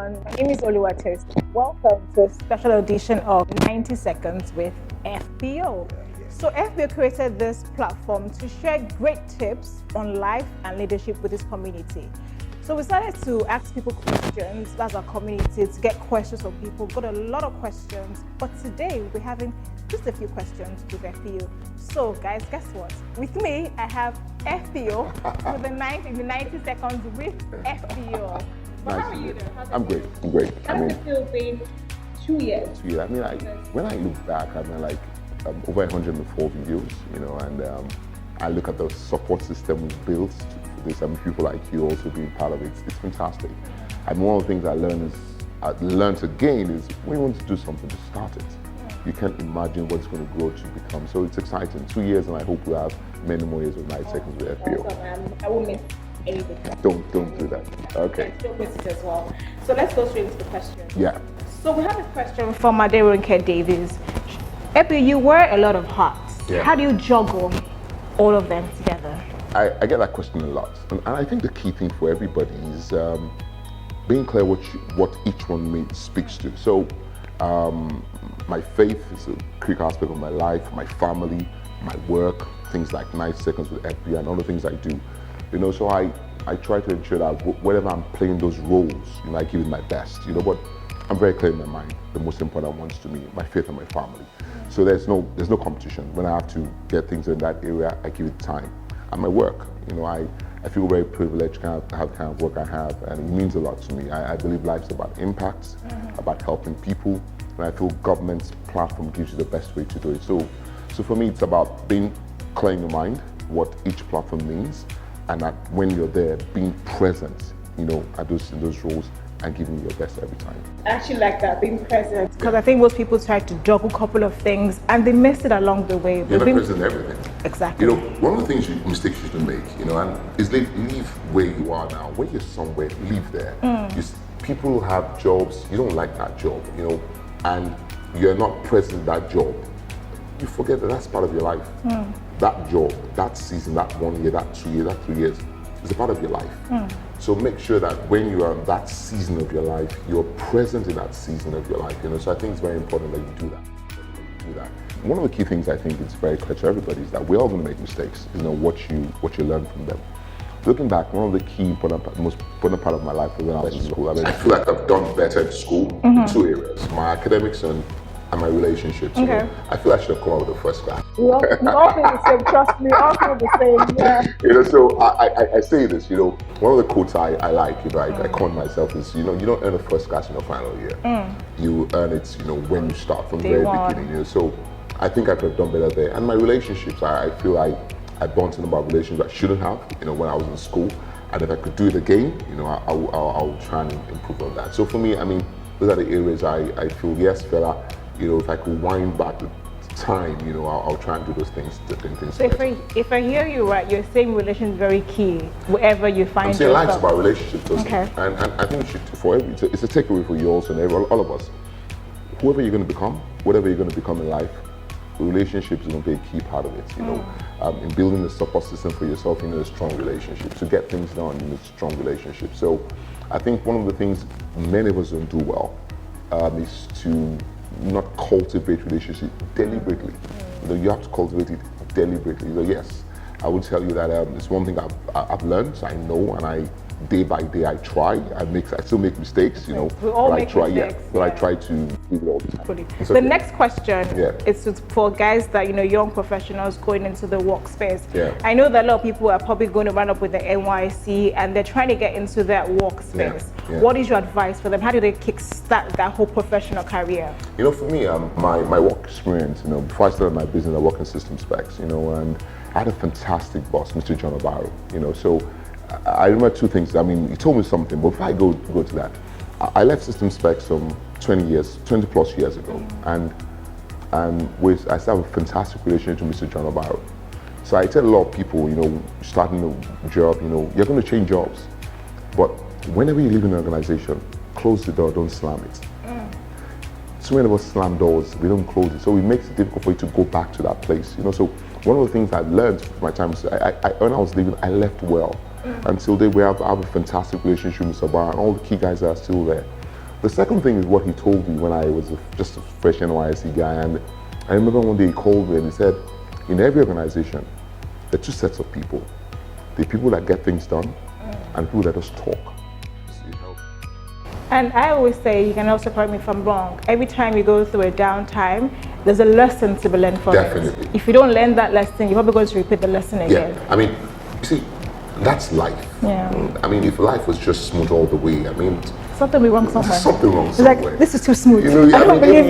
everyone. My name is Oluwates. Welcome to a special edition of 90 Seconds with FBO. So FBO created this platform to share great tips on life and leadership with this community. So we started to ask people questions, that's our community, to get questions from people. Got a lot of questions, but today we're having just a few questions with FBO. So guys, guess what? With me, I have FBO for the 90 seconds with FBO. But how are you doing? I'm great. How does it feel being 2 years? 2 years. I mean, when I look back, I mean, over 104 videos, and I look at the support system we've built for this, and people like you also being part of it. It's fantastic. And one of the things I learned again is when you want to do something, to start it. You can't imagine what it's going to grow to become. So it's exciting. 2 years, and I hope we'll have many more years with 90 Seconds with FBO. Awesome. I won't miss anything. Don't do that. Okay. Don't miss it as well. So let's go straight into the question. Yeah. So we have a question from Aderonke Davies. FBO, you wear a lot of hats. Yeah. How do you juggle all of them together? I get that question a lot. And I think the key thing for everybody is being clear what each one speaks to. So my faith is a quick aspect of my life, my family, my work, things like 90 Seconds with FBO and all the things I do. So I try to ensure that whenever I'm playing those roles, I give it my best. But I'm very clear in my mind. The most important ones to me, my faith and my family. So there's no competition. When I have to get things in that area, I give it time. And my work, I feel very privileged to have the kind of work I have, and it means a lot to me. I believe life's about impact, about helping people, and I feel government's platform gives you the best way to do it. So for me, it's about being clear in your mind what each platform means, and that when you're there, being present, in those roles and giving your best every time. I actually like that, being present, because I think most people try to juggle a couple of things and they miss it along the way. You're not present in everything. Exactly. One of the mistakes you should make, and is leave where you are now. When you're somewhere, leave there. People have jobs, you don't like that job, and you're not present in that job. You forget that that's part of your life. That job, that season, that 1 year, that 2 years, that 3 years is a part of your life. So make sure that when you are in that season of your life, you're present in that season of your life. So I think it's very important that you do that. One of the key things I think is very clear to everybody is that we're all going to make mistakes. What you learn from them. Looking back, one of the most important part of my life was when I was in school. I feel like I've done better in school in 2 areas: my academics and my relationships. Okay. I feel I should have come out with the first class. We all feel the same, trust me, all feel the same, yeah. So I say this, one of the quotes I like, I call myself is, you don't earn a first class in your final year. You earn it, when you start from the very beginning. So I think I could have done better there. And my relationships, I feel I bumped into about relationships I shouldn't have, when I was in school. And if I could do it again, I'll try and improve on that. So for me, those are the areas I feel, yes, fella, if I could wind back the time, I'll try and do those things. So if I hear you right, you're saying relations very key wherever you find yourself. I'm saying life's about relationships. Okay. And I think it's a takeaway for you also, and all of us. Whoever you're going to become, whatever you're going to become in life, relationships is going to be a key part of it. In building a support system for yourself, a strong relationship. To get things done, a strong relationship. So I think one of the things many of us don't do well is to not cultivate relationship deliberately. You have to cultivate it deliberately. Yes, I would tell you that it's one thing I've learned. So I know, and day by day I try. I still make mistakes, We all make mistakes. But I try to do it all the time. The next question is for guys that young professionals going into the workspace. Yeah. I know that a lot of people are probably going to run up with the NYC and they're trying to get into that workspace. Yeah. What is your advice for them? How do they kickstart that whole professional career? For me, my work experience, before I started my business, I worked in system specs, and I had a fantastic boss, Mr. John Obaro, so I remember two things. He told me something, but before I go to that, I left system specs some 20 plus years ago, and I still have a fantastic relationship with Mr. John Obaro. So I tell a lot of people, starting a job, you're going to change jobs, but whenever you leave an organization, close the door, don't slam it. So many of us slam doors, we don't close it, so it makes it difficult for you to go back to that place. So one of the things I learned from my time, when I was leaving, I left well. Until today, we have a fantastic relationship with Sabah, and all the key guys are still there. The second thing is what he told me when I was just a fresh NYSC guy, and I remember one day he called me and he said, in every organization, there are two sets of people. The people that get things done and people that just talk. And I always say, you can also correct me if I'm wrong, every time you go through a downtime, there's a lesson to be learned from Definitely. it. If you don't learn that lesson, you're probably going to repeat the lesson again. Yeah, I mean, you see, that's life. Yeah. I mean, if life was just smooth all the way, I mean, Something will be wrong somewhere. there's something wrong It's somewhere. like, this is too smooth. You know, I don't believe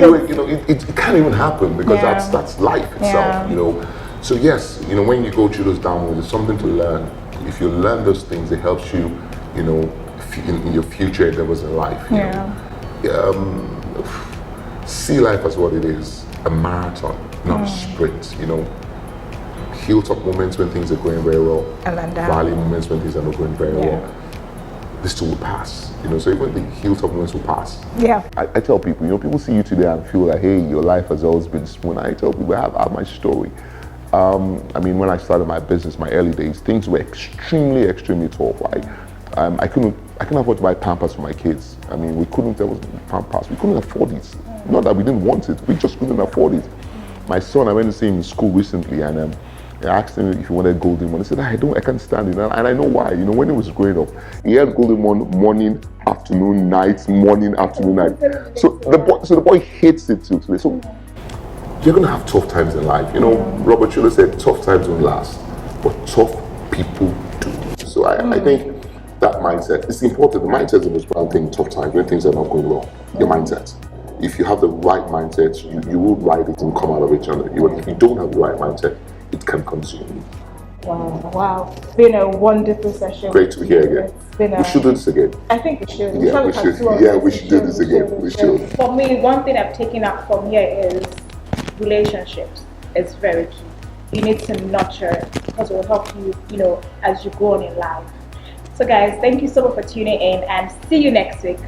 it. it can't even happen because Yeah. that's life itself. Yeah. You know, so yes, you know, when you go through those downwards, there's something to learn. If you learn those things, it helps you, you know, in your future endeavors in life. You know. See life as what it is, a marathon, not a sprint. You know, hilltop moments when things are going very well, And then down. valley moments when things are not going very well. This too will pass, you know. So even the hilltop moments will pass. Yeah. I tell people, you know, people see you today and feel like, hey, your life has always been smooth. I tell people, I have my story. I mean, when I started my business, my early days, things were extremely tough. Like, I couldn't afford to buy Pampers for my kids. I mean, there was Pampers. We couldn't afford it. Not that we didn't want it, we just couldn't afford it. My son, I went to see him in school recently, and I asked him if he wanted Golden One. He said, I can't stand it. And I know why. You know, when he was growing up, he had Golden One morning, afternoon, night, morning, afternoon, night. So the boy hates it too. So you're gonna have tough times in life. You know, Robert Schuller said tough times don't last, but tough people do. So I think that mindset is important. The mindset is the most important thing in tough times when things are not going well. Your mindset. If you have the right mindset, you will ride it and come out of it. If you don't have the right mindset, it can consume you. Wow. It's been a wonderful session. Great to be here again. We should do this again. I think we should. Yeah, we should. Yeah, we should do this again. We should. For me, one thing I've taken out from here is relationships. It's very key. You need to nurture it because it will help you, you know, as you go on in life. So guys, thank you so much for tuning in and see you next week.